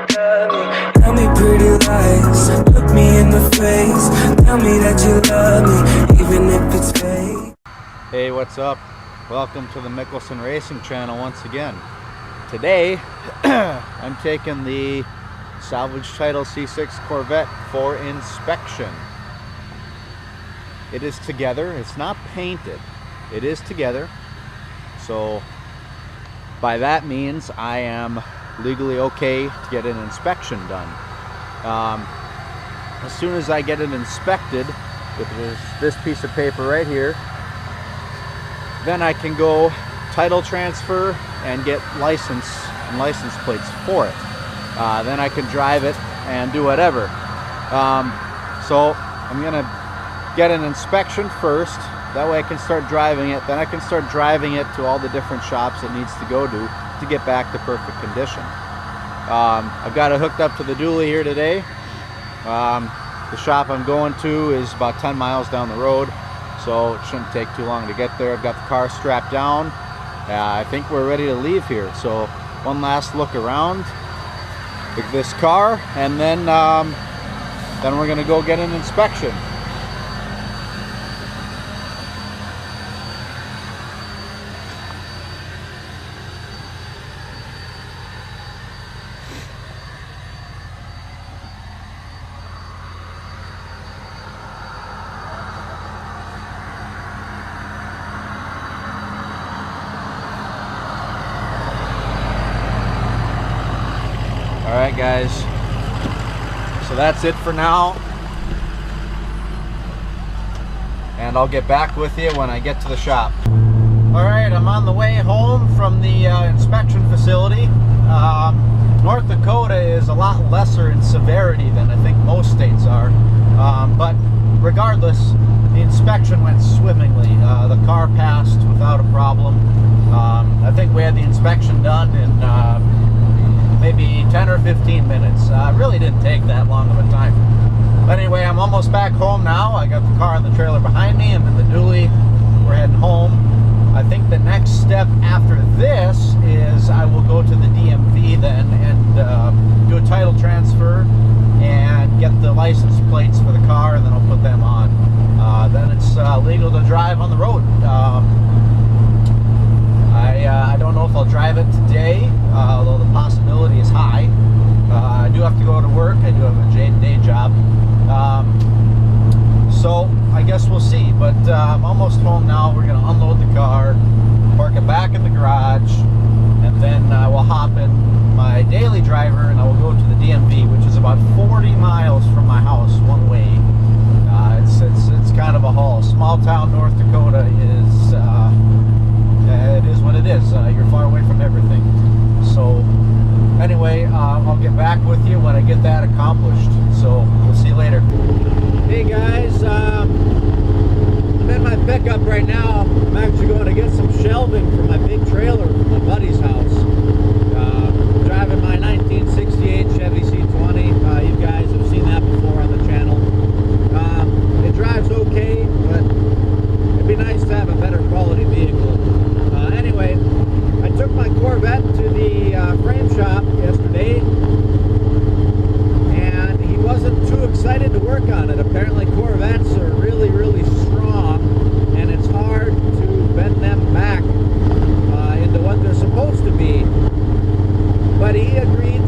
Tell me pretty lies, look me in the face. Tell me that you love me, even if it's fake. Hey, what's up? Welcome to the Mickelson Racing channel once again. Today, I'm taking the salvage title C6 Corvette for inspection. It is together. It's not painted. It is together. So by that means I am legally okay to get an inspection done. As soon as I get it inspected with this piece of paper right here, then I can go title transfer and get license and license plates for it. Then I can drive it and do whatever. So I'm gonna get an inspection first. That way I can start driving it. Then I can start driving it to all the different shops it needs to go to get back to perfect condition. I've got it hooked up to the dually here today. The shop I'm going to is about 10 miles down the road, so it shouldn't take too long to get there. I've got the car strapped down. I think we're ready to leave here. So one last look around with this car, and then we're gonna go get an inspection. Alright guys, so that's it for now, and I'll get back with you when I get to the shop. Alright, I'm on the way home from the inspection facility. North Dakota is a lot lesser in severity than I think most states are, but regardless, the inspection went swimmingly. The car passed without a problem. I think we had the inspection done in maybe 10 or 15 minutes. It really didn't take that long of a time. But anyway, I'm almost back home now. I got the car and the trailer behind me. I'm in the dually. We're heading home. I think the next step after this is I will go to the DMV then and do a title transfer and get the license plates for the car, and then I'll put them on. Then it's legal to drive on the road. I don't know if I'll drive it today, although the possibility is high. I do have to go to work. I do have a day job. So I guess we'll see. But I'm almost home now. We're going to unload the car, park it back in the garage, and then I will hop in my daily driver and I will go to the DMV, which is about 40 miles from my house one way. It's kind of a haul. Small town North Dakota is... it is what it is. You're far away from everything. So anyway, I'll get back with you when I get that accomplished. So we'll see you later. Hey guys, I'm in my pickup right now. I'm actually going to get some shelving for my big trailer from my buddy's house. I'm driving my 1968 Chevy C20. You guys have seen that before on the channel. It drives okay, but it'd be nice to have a better quality vehicle. Anyway, I took my Corvette to the frame shop yesterday, and he wasn't too excited to work on it. Apparently Corvettes are really, really strong, and it's hard to bend them back into what they're supposed to be. But he agreed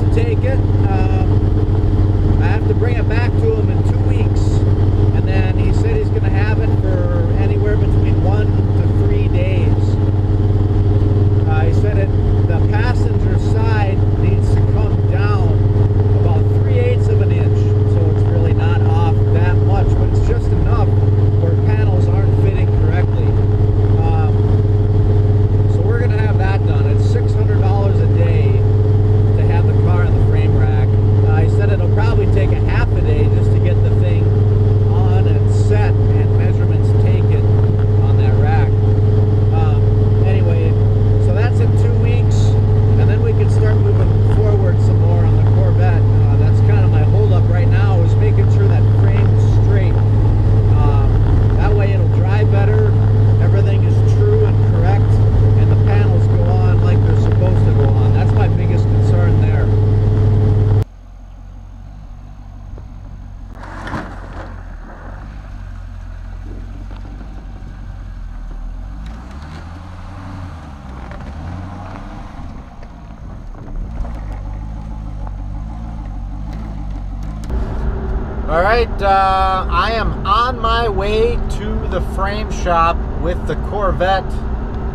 All right, I am on my way to the frame shop with the Corvette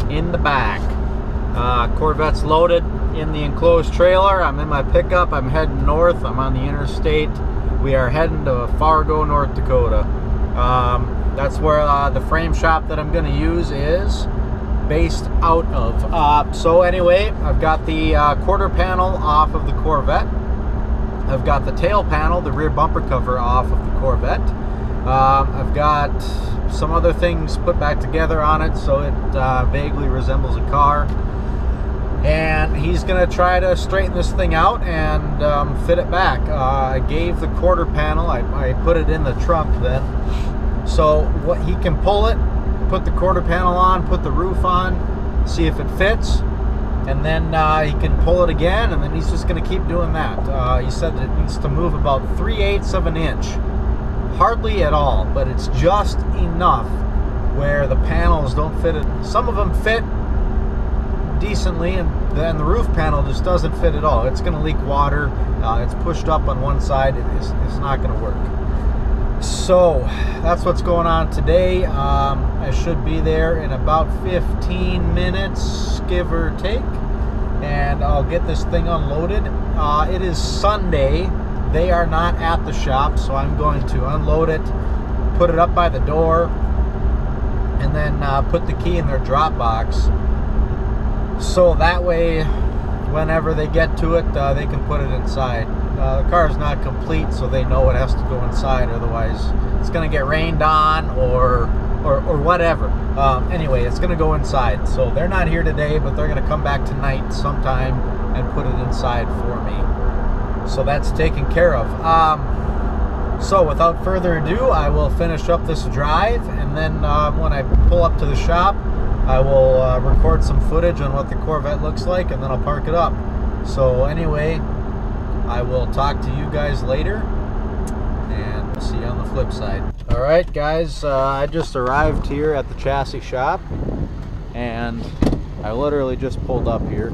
in the back. Corvette's loaded in the enclosed trailer. I'm in my pickup. I'm heading north. I'm on the interstate. We are heading to Fargo, North Dakota. That's where the frame shop that I'm going to use is based out of. So anyway, I've got the quarter panel off of the Corvette. I've got the tail panel, the rear bumper cover off of the Corvette. I've got some other things put back together on it so it vaguely resembles a car. And he's going to try to straighten this thing out and fit it back. I gave the quarter panel, I put it in the trunk then. So what he can pull it, put the quarter panel on, put the roof on, see if it fits. And then he can pull it again, and then he's just going to keep doing that. He said it needs to move about 3/8 of an inch. Hardly at all, but it's just enough where the panels don't fit it. Some of them fit decently, and then the roof panel just doesn't fit at all. It's going to leak water. It's pushed up on one side. It's not going to work. So that's what's going on today. I should be there in about 15 minutes, give or take, and I'll get this thing unloaded. It is Sunday. They are not at the shop, so I'm going to unload it, put it up by the door, and then put the key in their drop box. So that way, whenever they get to it, they can put it inside. The car is not complete, so they know it has to go inside. Otherwise, it's going to get rained on or whatever. Anyway, it's going to go inside. So they're not here today, but they're going to come back tonight sometime and put it inside for me. So that's taken care of. So without further ado, I will finish up this drive, and then when I pull up to the shop, I will record some footage on what the Corvette looks like, and then I'll park it up. So anyway, I will talk to you guys later, and we'll see you on the flip side. Alright guys, I just arrived here at the chassis shop, and I literally just pulled up here.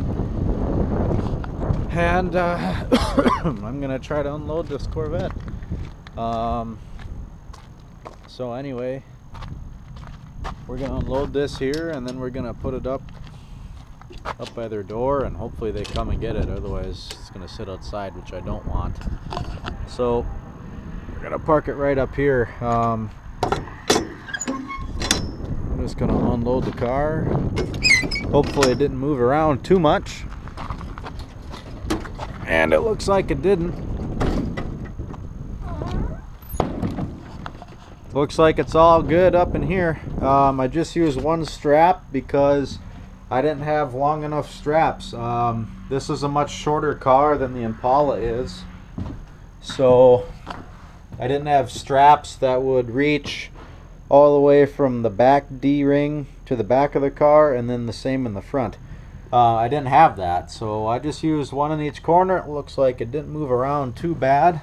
And I'm going to try to unload this Corvette. So anyway, we're going to unload this here, and then we're going to put it up by their door, and hopefully they come and get it. Otherwise it's going to sit outside, which I don't want. So we're going to park it right up here. I'm just going to unload the car. Hopefully it didn't move around too much, and it looks like it didn't. Looks like it's all good up in here. I just used one strap because I didn't have long enough straps. This is a much shorter car than the Impala is, so I didn't have straps that would reach all the way from the back D-ring to the back of the car, and then the same in the front. I didn't have that, so I just used one in each corner. It looks like it didn't move around too bad.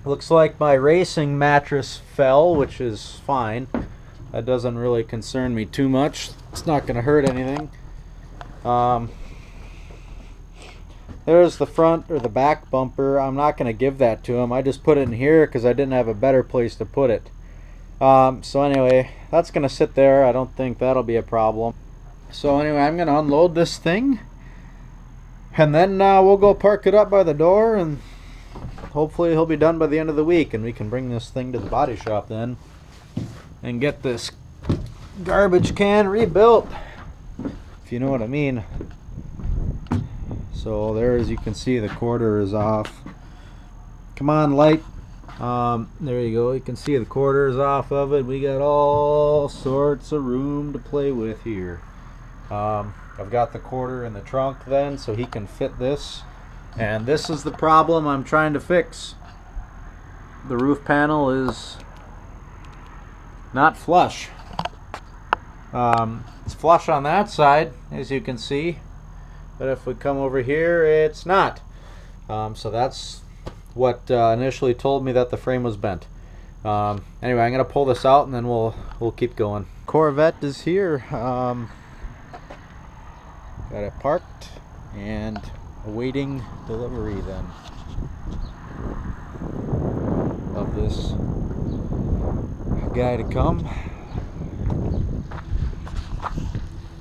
Looks like my racing mattress fell, which is fine. That doesn't really concern me too much. It's not going to hurt anything. There's the front or the back bumper. I'm not going to give that to him. I just put it in here because I didn't have a better place to put it. So anyway, that's going to sit there. I don't think that'll be a problem. So anyway, I'm going to unload this thing, and then we'll go park it up by the door, and hopefully he'll be done by the end of the week, and we can bring this thing to the body shop then and get this garbage can rebuilt, if you know what I mean. So there, as you can see, the quarter is off. Come on, light. There you go. You can see the quarter is off of it. We got all sorts of room to play with here. I've got the quarter in the trunk then, so he can fit this. And this is the problem I'm trying to fix. The roof panel is not flush. It's flush on that side, as you can see, but if we come over here, it's not. So that's what initially told me that the frame was bent. Anyway, I'm gonna pull this out, and then we'll keep going. Corvette is here. Got it parked and awaiting delivery then. of this guy to come.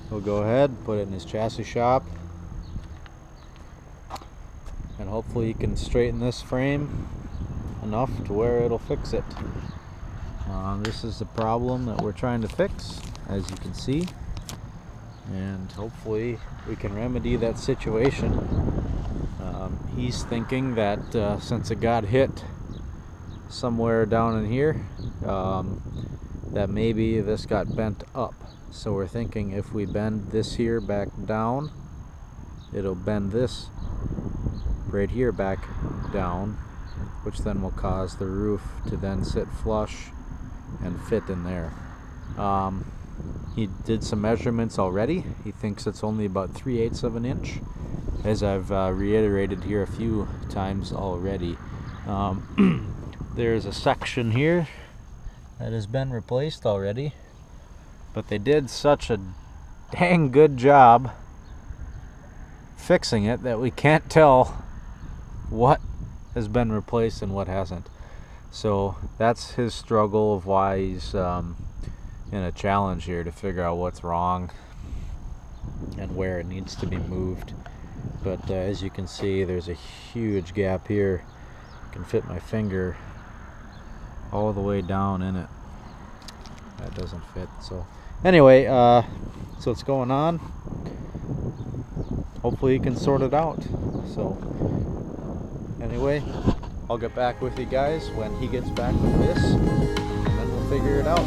He'll go ahead, put it in his chassis shop, and hopefully he can straighten this frame enough to where it'll fix it. This is the problem that we're trying to fix, as you can see, and hopefully we can remedy that situation. He's thinking that since it got hit somewhere down in here, that maybe this got bent up. So we're thinking if we bend this here back down, it'll bend this right here back down, which then will cause the roof to then sit flush and fit in there. He did some measurements already. He thinks it's only about 3/8 of an inch, as I've reiterated here a few times already. There's a section here that has been replaced already, but they did such a dang good job fixing it that we can't tell what has been replaced and what hasn't. So that's his struggle of why he's in a challenge here to figure out what's wrong and where it needs to be moved. But as you can see, there's a huge gap here. I can fit my finger all the way down in it. That doesn't fit. So anyway, so it's going on. Hopefully you can sort it out. So anyway, I'll get back with you guys when he gets back with this, and then we'll figure it out.